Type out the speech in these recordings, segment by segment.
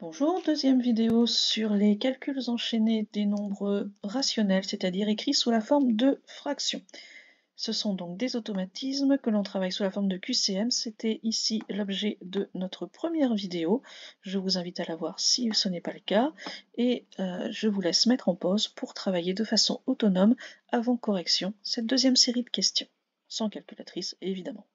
Bonjour, deuxième vidéo sur les calculs enchaînés des nombres rationnels, c'est-à-dire écrits sous la forme de fractions. Ce sont donc des automatismes que l'on travaille sous la forme de QCM. C'était ici l'objet de notre première vidéo. Je vous invite à la voir si ce n'est pas le cas. Et je vous laisse mettre en pause pour travailler de façon autonome avant correction cette deuxième série de questions. Sans calculatrice, évidemment.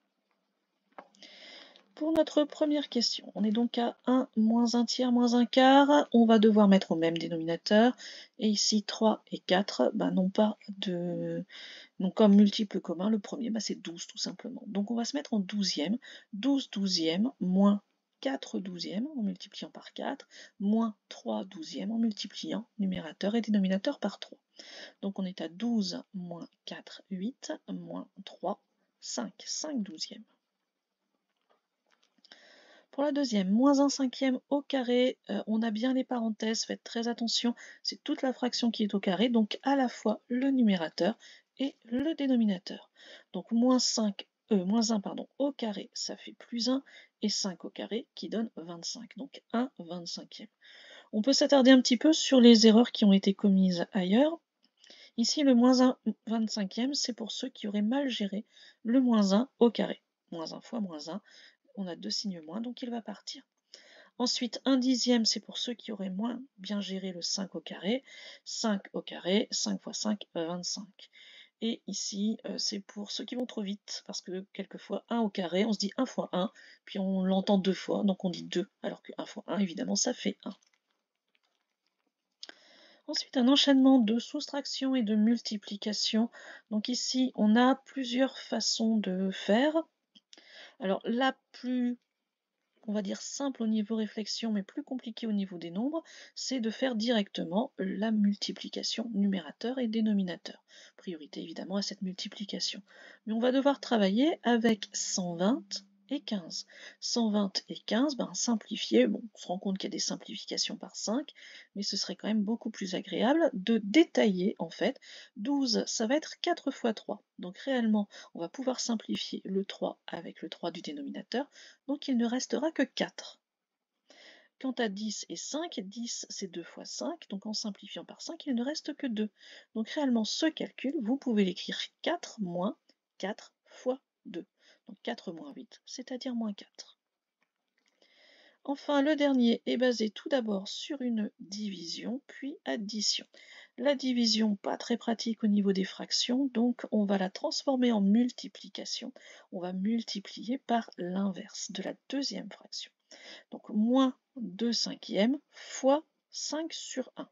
Pour notre première question, on est donc à 1 moins 1 tiers moins 1 quart. On va devoir mettre au même dénominateur. Et ici, 3 et 4 n'ont pas de... Donc comme multiple commun, le premier, c'est 12 tout simplement. Donc on va se mettre en douzième. 12 douzièmes moins 4 douzièmes en multipliant par 4, moins 3 douzièmes en multipliant numérateur et dénominateur par 3. Donc on est à 12 moins 4, 8, moins 3, 5. 5 douzièmes. Pour la deuxième, moins 1 cinquième au carré, on a bien les parenthèses, faites très attention, c'est toute la fraction qui est au carré, donc à la fois le numérateur et le dénominateur. Donc moins 1 au carré, ça fait plus 1, et 5 au carré qui donne 25, donc 1 25e. On peut s'attarder un petit peu sur les erreurs qui ont été commises ailleurs. Ici, le moins 1 25e, c'est pour ceux qui auraient mal géré le moins 1 au carré. Moins 1 fois moins 1, on a deux signes moins, donc il va partir. Ensuite, 1 dixième, c'est pour ceux qui auraient moins bien géré le 5 au carré. 5 au carré, 5 fois 5, 25. Et ici, c'est pour ceux qui vont trop vite, parce que quelquefois, 1 au carré, on se dit 1 fois 1, puis on l'entend deux fois, donc on dit 2, alors que 1 fois 1, évidemment, ça fait 1. Ensuite, un enchaînement de soustraction et de multiplication. Donc ici, on a plusieurs façons de faire. Alors, la plus, on va dire, simple au niveau réflexion, mais plus compliquée au niveau des nombres, c'est de faire directement la multiplication numérateur et dénominateur. Priorité évidemment à cette multiplication. Mais on va devoir travailler avec 120 et 15. 120 et 15, simplifier, on se rend compte qu'il y a des simplifications par 5, mais ce serait quand même beaucoup plus agréable de détailler en fait. 12, ça va être 4 fois 3. Donc réellement, on va pouvoir simplifier le 3 avec le 3 du dénominateur, donc il ne restera que 4. Quant à 10 et 5, 10 c'est 2 fois 5, donc en simplifiant par 5, il ne reste que 2. Donc réellement, ce calcul, vous pouvez l'écrire 4 moins 4 fois 2. Donc 4 moins 8, c'est-à-dire moins 4. Enfin, le dernier est basé tout d'abord sur une division, puis addition. La division, pas très pratique au niveau des fractions, donc on va la transformer en multiplication. On va multiplier par l'inverse de la deuxième fraction. Donc moins 2 cinquièmes fois 5 sur 1.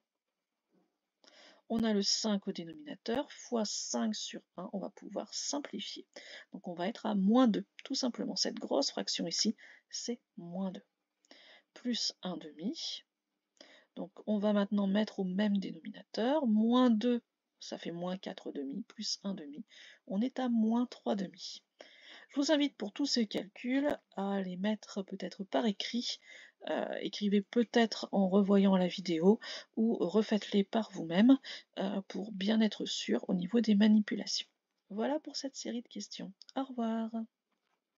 On a le 5 au dénominateur, fois 5 sur 1, on va pouvoir simplifier. Donc on va être à moins 2, tout simplement. Cette grosse fraction ici, c'est moins 2. Plus 1 demi. Donc on va maintenant mettre au même dénominateur. Moins 2, ça fait moins 4 demi, plus 1 demi. On est à moins 3 demi. Je vous invite pour tous ces calculs à les mettre peut-être par écrit. Écrivez peut-être en revoyant la vidéo ou refaites-les par vous-même pour bien être sûr au niveau des manipulations. Voilà pour cette série de questions. Au revoir.